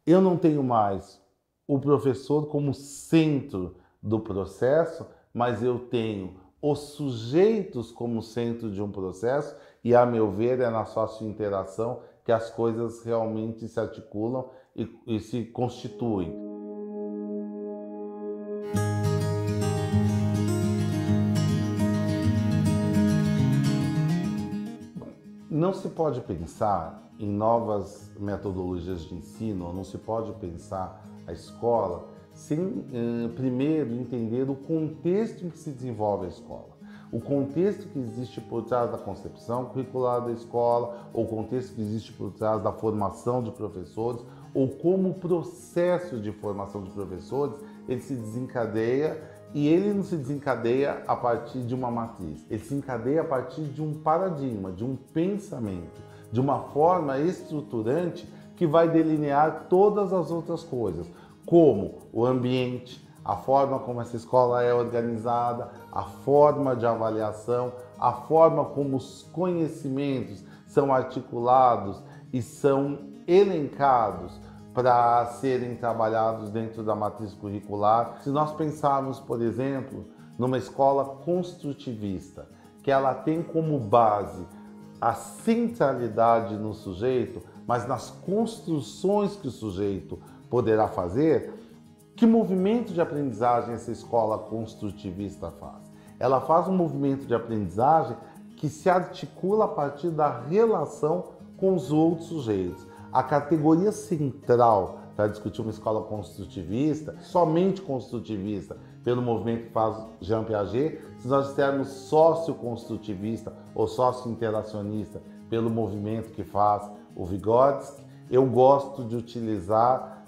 eu não tenho mais o professor como centro do processo, mas eu tenho os sujeitos como centro de um processo e, a meu ver, é na sócio-interação que as coisas realmente se articulam e se constituem. Não se pode pensar em novas metodologias de ensino, ou não se pode pensar a escola sem primeiro entender o contexto em que se desenvolve a escola. O contexto que existe por trás da concepção curricular da escola, ou o contexto que existe por trás da formação de professores, ou como o processo de formação de professores ele se desencadeia. E ele não se desencadeia a partir de uma matriz, ele se encadeia a partir de um paradigma, de um pensamento, de uma forma estruturante que vai delinear todas as outras coisas, como o ambiente, a forma como essa escola é organizada, a forma de avaliação, a forma como os conhecimentos são articulados e são elencados para serem trabalhados dentro da matriz curricular. Se nós pensarmos, por exemplo, numa escola construtivista, que ela tem como base a centralidade no sujeito, mas nas construções que o sujeito poderá fazer, que movimento de aprendizagem essa escola construtivista faz? Ela faz um movimento de aprendizagem que se articula a partir da relação com os outros sujeitos. A categoria central para discutir uma escola construtivista, somente construtivista, pelo movimento que faz Jean Piaget, se nós dissermos sócio-construtivista ou sócio-interacionista, pelo movimento que faz o Vygotsky, eu gosto de utilizar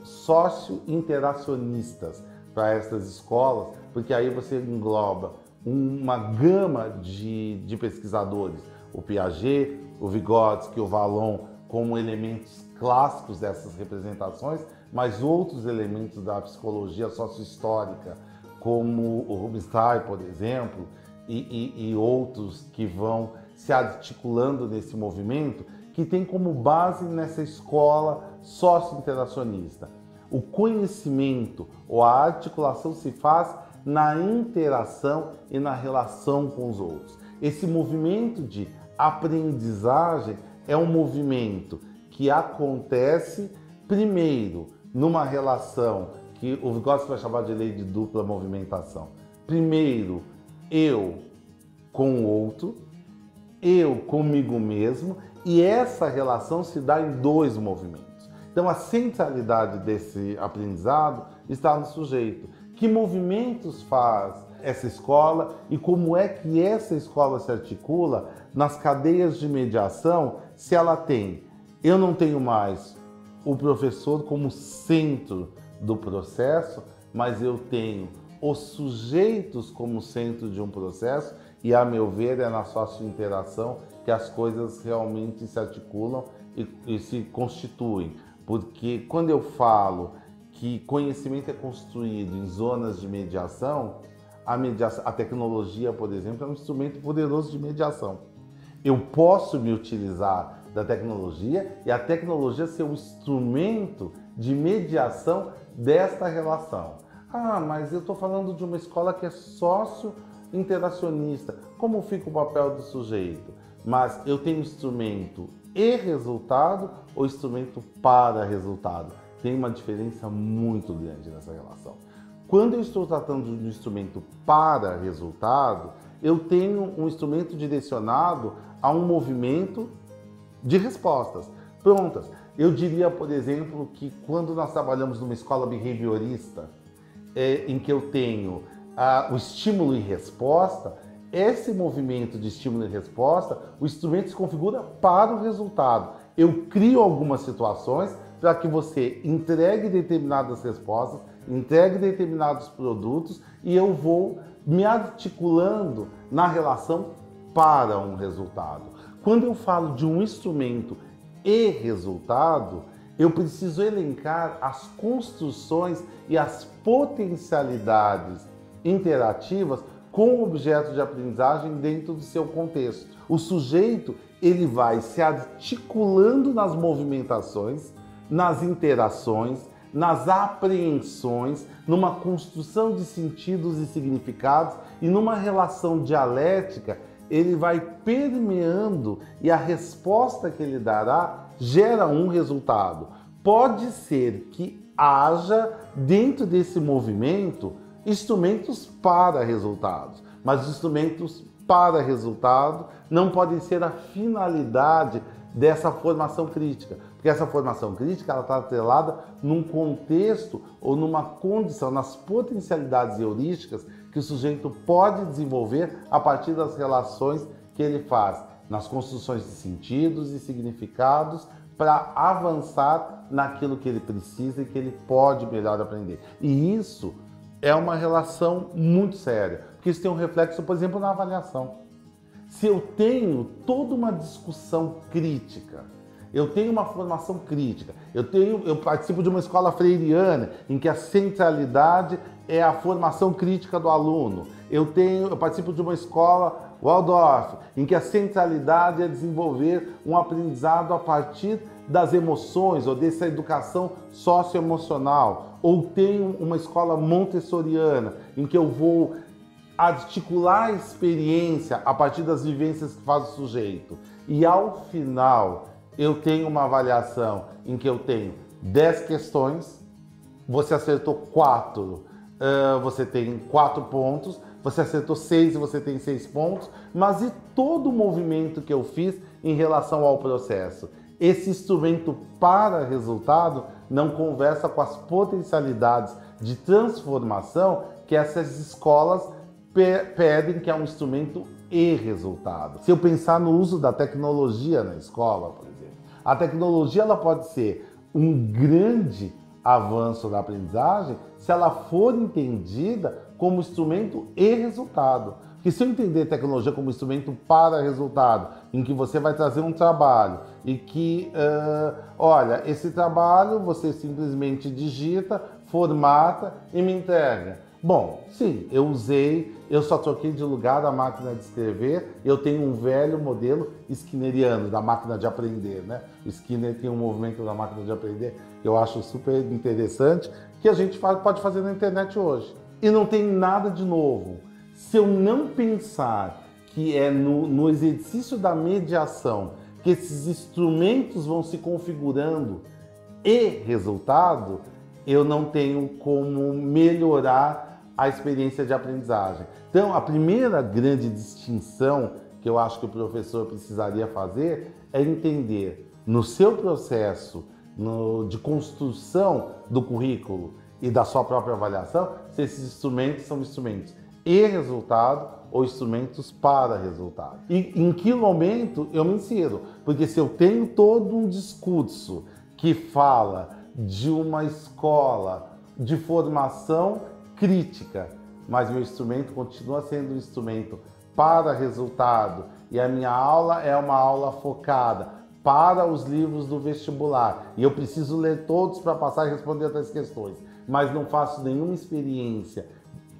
sócio-interacionistas para essas escolas, porque aí você engloba uma gama de pesquisadores, o Piaget, o Vygotsky, o Vallon, como elementos clássicos dessas representações, mas outros elementos da psicologia sociohistórica, como o Rubinstein, por exemplo, e outros que vão se articulando nesse movimento, que tem como base nessa escola socio-interacionista. O conhecimento ou a articulação se faz na interação e na relação com os outros. Esse movimento de aprendizagem é um movimento que acontece primeiro numa relação que o Vygotsky vai chamar de lei de dupla movimentação. Primeiro, eu com o outro, eu comigo mesmo, e essa relação se dá em dois movimentos. Então a centralidade desse aprendizado está no sujeito. Que movimentos faz essa escola e como é que essa escola se articula nas cadeias de mediação, se ela tem, eu não tenho mais o professor como centro do processo, mas eu tenho os sujeitos como centro de um processo e, a meu ver, é na sócio-interação que as coisas realmente se articulam e se constituem. Porque quando eu falo que conhecimento é construído em zonas de mediação, a tecnologia, por exemplo, é um instrumento poderoso de mediação. Eu posso me utilizar da tecnologia e a tecnologia ser um instrumento de mediação desta relação. Ah, mas eu estou falando de uma escola que é sócio-interacionista. Como fica o papel do sujeito? Mas eu tenho instrumento e resultado ou instrumento para resultado? Tem uma diferença muito grande nessa relação. Quando eu estou tratando de um instrumento para resultado, eu tenho um instrumento direcionado a um movimento de respostas prontas. Eu diria, por exemplo, que quando nós trabalhamos numa escola behaviorista, em que eu tenho o estímulo e resposta, esse movimento de estímulo e resposta, o instrumento se configura para o resultado. Eu crio algumas situações para que você entregue determinadas respostas, entregue determinados produtos e eu vou me articulando na relação para um resultado. Quando eu falo de um instrumento e resultado, eu preciso elencar as construções e as potencialidades interativas com o objeto de aprendizagem dentro do seu contexto. O sujeito ele vai se articulando nas movimentações nas interações, nas apreensões, numa construção de sentidos e significados e numa relação dialética, ele vai permeando e a resposta que ele dará gera um resultado. Pode ser que haja dentro desse movimento instrumentos para resultados, mas os instrumentos para resultado não podem ser a finalidade dessa formação crítica, porque essa formação crítica ela está atrelada num contexto ou numa condição, nas potencialidades heurísticas que o sujeito pode desenvolver a partir das relações que ele faz nas construções de sentidos e significados para avançar naquilo que ele precisa e que ele pode melhor aprender. E isso é uma relação muito séria, porque isso tem um reflexo, por exemplo, na avaliação. Se eu tenho toda uma discussão crítica, eu tenho uma formação crítica, eu participo de uma escola freiriana em que a centralidade é a formação crítica do aluno. Eu participo de uma escola Waldorf, em que a centralidade é desenvolver um aprendizado a partir das emoções ou dessa educação socioemocional. Ou tenho uma escola montessoriana, em que eu vou articular a experiência a partir das vivências que faz o sujeito. E ao final, eu tenho uma avaliação em que eu tenho 10 questões, você acertou 4, você tem 4 pontos, você acertou 6 e você tem 6 pontos, mas e todo o movimento que eu fiz em relação ao processo? Esse instrumento para resultado não conversa com as potencialidades de transformação que essas escolas pedem, que é um instrumento e resultado. Se eu pensar no uso da tecnologia na escola, por exemplo, a tecnologia ela pode ser um grande avanço da aprendizagem se ela for entendida como instrumento e resultado. Porque se eu entender tecnologia como instrumento para resultado, em que você vai trazer um trabalho e que, olha, esse trabalho você simplesmente digita, formata e me entrega. Bom, sim, eu só troquei de lugar a máquina de escrever, eu tenho um velho modelo skinneriano da máquina de aprender, né? O Skinner tem um movimento da máquina de aprender que eu acho super interessante, que a gente pode fazer na internet hoje. E não tem nada de novo. Se eu não pensar que é no exercício da mediação que esses instrumentos vão se configurando e resultado, eu não tenho como melhorar a experiência de aprendizagem. Então, a primeira grande distinção que eu acho que o professor precisaria fazer é entender no seu processo de construção do currículo e da sua própria avaliação se esses instrumentos são instrumentos e resultado ou instrumentos para resultado. E em que momento eu me insiro? Porque se eu tenho todo um discurso que fala de uma escola de formação crítica, mas meu instrumento continua sendo um instrumento para resultado e a minha aula é uma aula focada para os livros do vestibular e eu preciso ler todos para passar e responder outras questões, mas não faço nenhuma experiência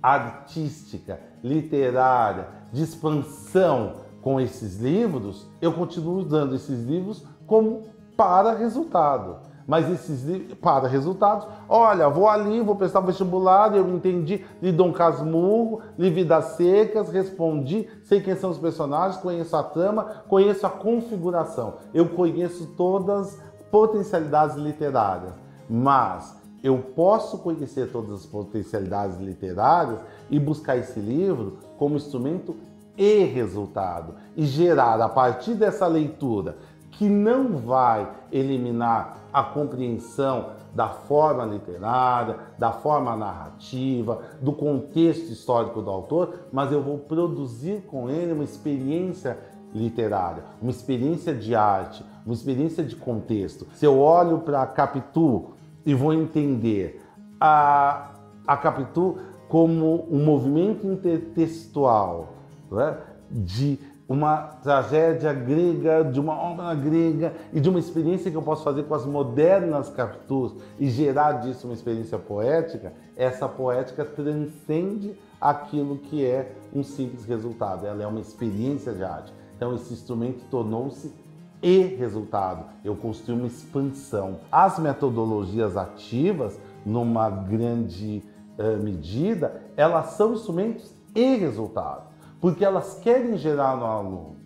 artística, literária, de expansão com esses livros, eu continuo usando esses livros como para resultado. Mas esses livros, para resultados, olha, vou ali, vou prestar vestibular, eu entendi, li Dom Casmurro, li Vidas Secas, respondi, sei quem são os personagens, conheço a trama, conheço a configuração, eu conheço todas as potencialidades literárias, mas eu posso conhecer todas as potencialidades literárias e buscar esse livro como instrumento e resultado e gerar, a partir dessa leitura, que não vai eliminar a compreensão da forma literária, da forma narrativa, do contexto histórico do autor, mas eu vou produzir com ele uma experiência literária, uma experiência de arte, uma experiência de contexto. Se eu olho para Capitu e vou entender a Capitu como um movimento intertextual, né, de uma tragédia grega, de uma obra grega e de uma experiência que eu posso fazer com as modernas Capitus e gerar disso uma experiência poética, essa poética transcende aquilo que é um simples resultado, ela é uma experiência de arte. Então esse instrumento tornou-se e resultado. Eu construí uma expansão. As metodologias ativas, numa grande medida, elas são instrumentos e resultado, porque elas querem gerar no aluno.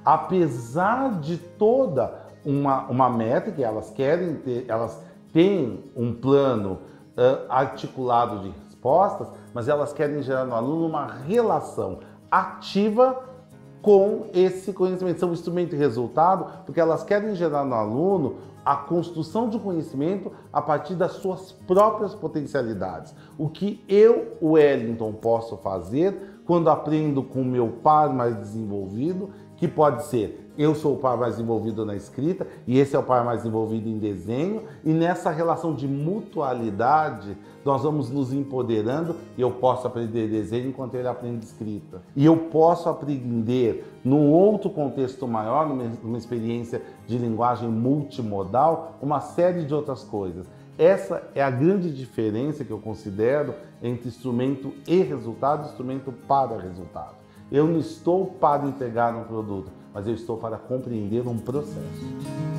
Apesar de toda uma métrica, elas têm um plano articulado de respostas, mas elas querem gerar no aluno uma relação ativa com esse conhecimento. São instrumento e resultado, porque elas querem gerar no aluno a construção de conhecimento a partir das suas próprias potencialidades. O que eu, Wellington, posso fazer quando aprendo com o meu par mais desenvolvido, que pode ser, eu sou o par mais desenvolvido na escrita e esse é o par mais desenvolvido em desenho, e nessa relação de mutualidade nós vamos nos empoderando e eu posso aprender desenho enquanto ele aprende escrita. E eu posso aprender num outro contexto maior, numa experiência de linguagem multimodal, uma série de outras coisas. Essa é a grande diferença que eu considero entre instrumento e resultado, instrumento para resultado. Eu não estou para entregar um produto, mas eu estou para compreender um processo.